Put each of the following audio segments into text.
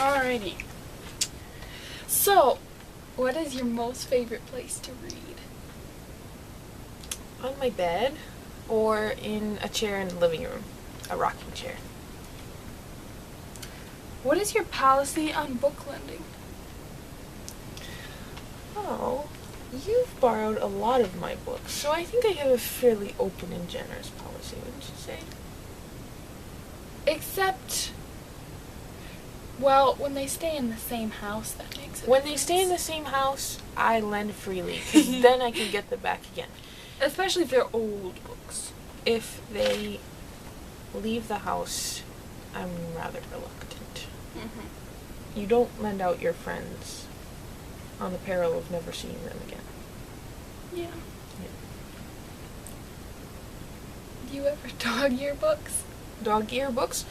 Alrighty. So, what is your most favorite place to read? On my bed or in a chair in the living room. A rocking chair. What is your policy on book lending? Oh, you've borrowed a lot of my books, so I think I have a fairly open and generous policy, wouldn't you say? Except, well, when they stay in the same house, that makes it. When they stay in the same house, I lend freely, because then I can get them back again. Especially if they're old books. If they leave the house, I'm rather reluctant. Mm-hmm. You don't lend out your friends on the peril of never seeing them again. Yeah. Yeah. Do you ever dog ear books? Dog ear books?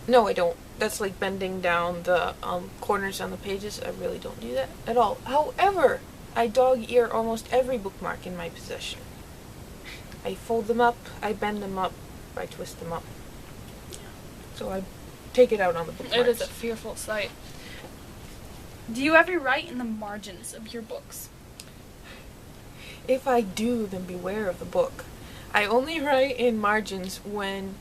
No, I don't. That's like bending down the corners on the pages. I really don't do that at all. However, I dog ear almost every bookmark in my possession. I fold them up, I bend them up, I twist them up. So I take it out on the bookmarks. It is a fearful sight. Do you ever write in the margins of your books? If I do, then beware of the book. I only write in margins when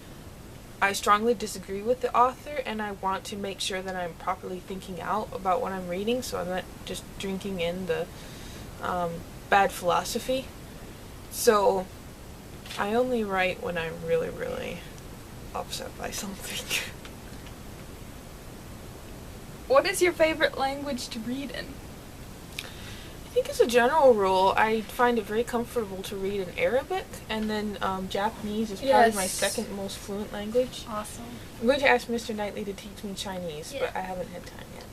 I strongly disagree with the author and I want to make sure that I'm properly thinking out about what I'm reading, so I'm not just drinking in the bad philosophy. So I only write when I'm really, really upset by something. What is your favorite language to read in? I think as a general rule, I find it very comfortable to read in Arabic, and then Japanese is probably my second most fluent language. Awesome. I'm going to ask Mr. Knightley to teach me Chinese, Yeah. but I haven't had time yet.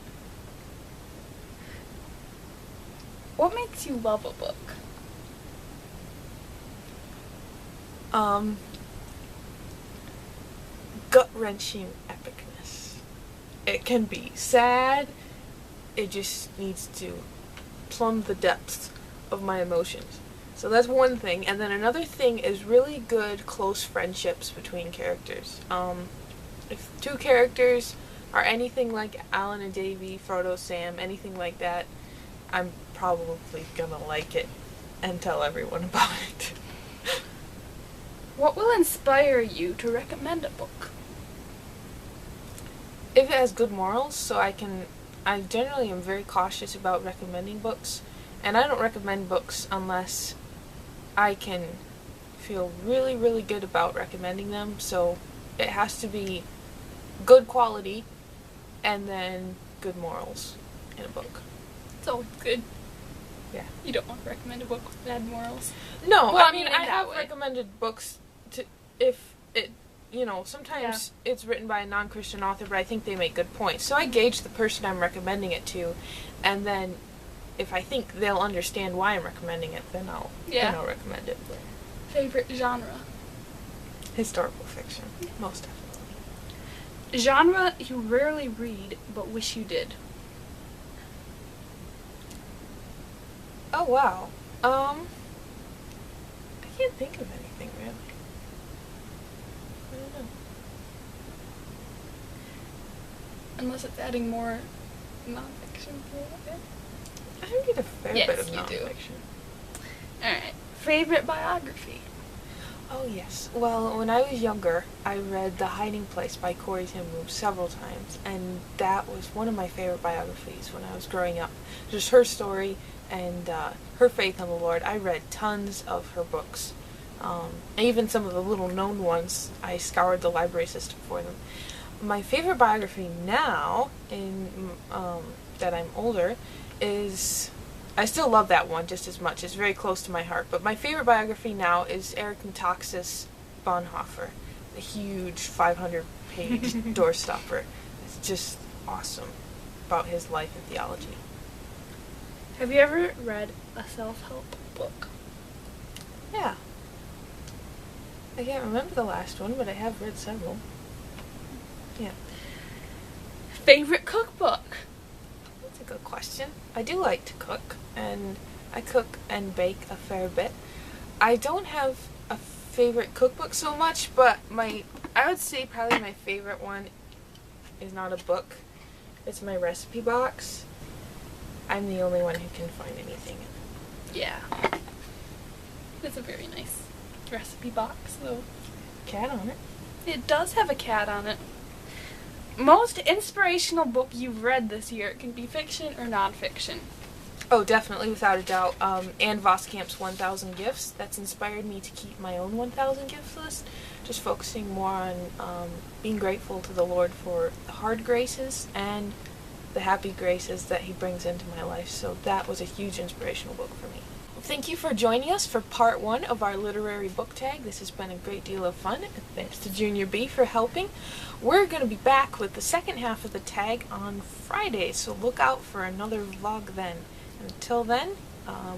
What makes you love a book? Gut-wrenching epicness. It can be sad, it just needs to plumb the depths of my emotions. So that's one thing, and then another thing is really good close friendships between characters. If two characters are anything like Alan and Davy, Frodo, Sam, anything like that, I'm probably gonna like it and tell everyone about it. What will inspire you to recommend a book? If it has good morals, so I generally am very cautious about recommending books, and I don't recommend books unless I can feel really, really good about recommending them, so it has to be good quality and then good morals in a book. It's always good. Yeah. You don't want to recommend a book with bad morals. No, Well, I mean, in I that have way. recommended books to, if it, sometimes it's written by a non-Christian author, but I think they make good points. So I gauge the person I'm recommending it to, and then if I think they'll understand why I'm recommending it, then I'll recommend it. Favorite genre? Historical fiction, most definitely. Genre you rarely read but wish you did. Oh wow. I can't think of anything really. I don't know. Unless it's adding more nonfiction to it. I read a fair Yes, bit of you do. nonfiction. Alright. Favorite biography? Oh yes. Well, when I was younger, I read The Hiding Place by Corrie ten Boom several times, and that was one of my favorite biographies when I was growing up. Just her story and her faith in the Lord. I read tons of her books. Even some of the little-known ones, I scoured the library system for them. My favorite biography now, that I'm older, is... I still love that one just as much. It's very close to my heart. But my favorite biography now is Erich Metaxas Bonhoeffer, the huge 500-page doorstopper. It's just awesome about his life and theology. Have you ever read a self-help book? Yeah. I can't remember the last one, but I have read several. Yeah. Favorite cookbook? That's a good question. I do like to cook, and I cook and bake a fair bit. I don't have a favorite cookbook so much, but I would say probably my favorite one is not a book. It's my recipe box. I'm the only one who can find anything in it. Yeah. It's a very nice recipe box, though. Cat on it. It does have a cat on it. Most inspirational book you've read this year. It can be fiction or nonfiction. Oh, definitely, without a doubt. Anne Voskamp's 1,000 Gifts. That's inspired me to keep my own 1,000 gifts list. Just focusing more on being grateful to the Lord for the hard graces and the happy graces that He brings into my life. So that was a huge inspirational book for me. Thank you for joining us for part 1 of our literary book tag. This has been a great deal of fun. Thanks to Junior B for helping. We're going to be back with the second half of the tag on Friday, so look out for another vlog then. Until then,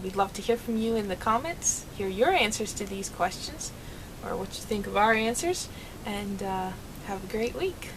we'd love to hear from you in the comments, hear your answers to these questions, or what you think of our answers, and have a great week.